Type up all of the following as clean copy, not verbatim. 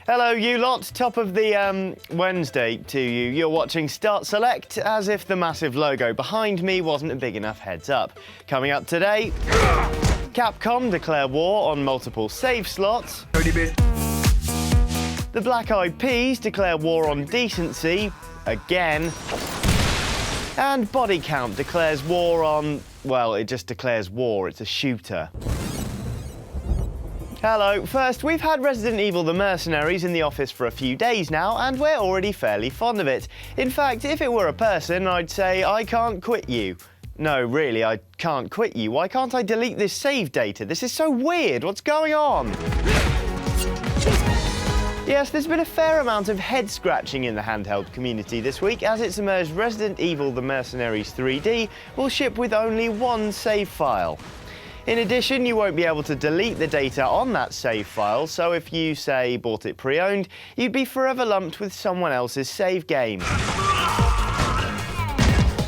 Hello, you lot. Top of the Wednesday to you. You're watching Start Select, as if the massive logo behind me wasn't a big enough heads up. Coming up today, Capcom declare war on multiple save slots. 30-bit. The Black Eyed Peas declare war on decency, again. And Bodycount declares war on, well, it just declares war, it's a shooter. Hello. First, we've had Resident Evil the Mercenaries in the office for a few days now, and we're already fairly fond of it. In fact, if it were a person, I'd say, I can't quit you. No, really, I can't quit you. Why can't I delete this save data? This is so weird. What's going on? Yes, there's been a fair amount of head-scratching in the handheld community this week, as it's emerged Resident Evil the Mercenaries 3D will ship with only one save file. In addition, you won't be able to delete the data on that save file, so if you, say, bought it pre-owned, you'd be forever lumped with someone else's save game.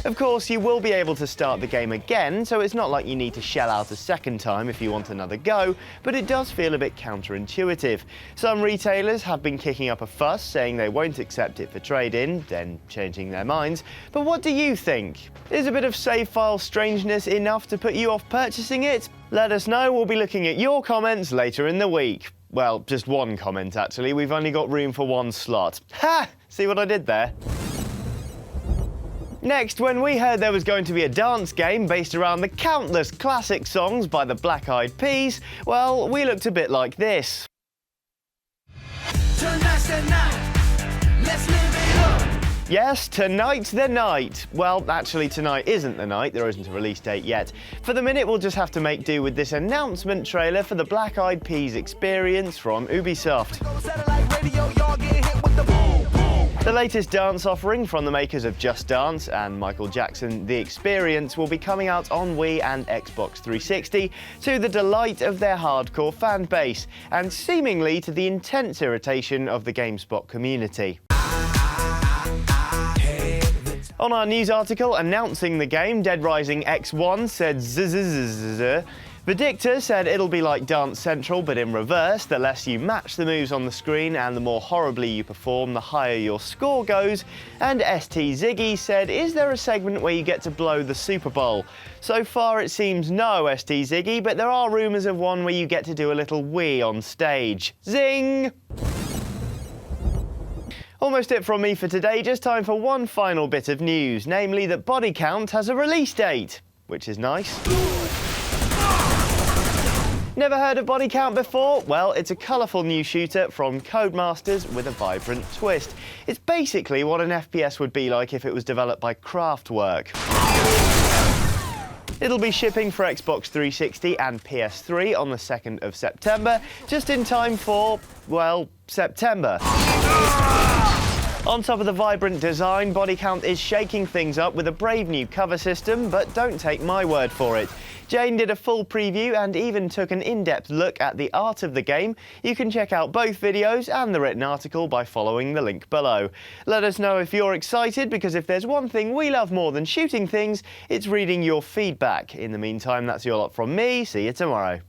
Of course, you will be able to start the game again, so it's not like you need to shell out a second time if you want another go, but it does feel a bit counterintuitive. Some retailers have been kicking up a fuss, saying they won't accept it for trade-in, then changing their minds. But what do you think? Is a bit of save file strangeness enough to put you off purchasing it? Let us know, we'll be looking at your comments later in the week. Well, just one comment actually, we've only got room for one slot. Ha! See what I did there? Next, when we heard there was going to be a dance game based around the countless classic songs by the Black Eyed Peas, well, we looked a bit like this. Tonight's the night. Let's live it up. Yes, tonight's the night. Well, actually, tonight isn't the night. There isn't a release date yet. For the minute, we'll just have to make do with this announcement trailer for the Black Eyed Peas experience from Ubisoft. Satellite radio, y'all get hit with the boom, boom. The latest dance offering from the makers of Just Dance and Michael Jackson The Experience will be coming out on Wii and Xbox 360 to the delight of their hardcore fan base and seemingly to the intense irritation of the GameSpot community. On our news article announcing the game, Dead Rising X1 said zzz. Victor said it'll be like Dance Central, but in reverse. The less you match the moves on the screen and the more horribly you perform, the higher your score goes. And ST Ziggy said, is there a segment where you get to blow the Super Bowl? So far it seems no, ST Ziggy, but there are rumours of one where you get to do a little wee on stage. Zing! Almost it from me for today, just time for one final bit of news, namely that Bodycount has a release date, which is nice. Never heard of Bodycount before? Well, it's a colourful new shooter from Codemasters with a vibrant twist. It's basically what an FPS would be like if it was developed by Kraftwerk. It'll be shipping for Xbox 360 and PS3 on the 2nd of September, just in time for, well, September. On top of the vibrant design, Bodycount is shaking things up with a brave new cover system, but don't take my word for it. Jane did a full preview and even took an in-depth look at the art of the game. You can check out both videos and the written article by following the link below. Let us know if you're excited, because if there's one thing we love more than shooting things, it's reading your feedback. In the meantime, that's your lot from me. See you tomorrow.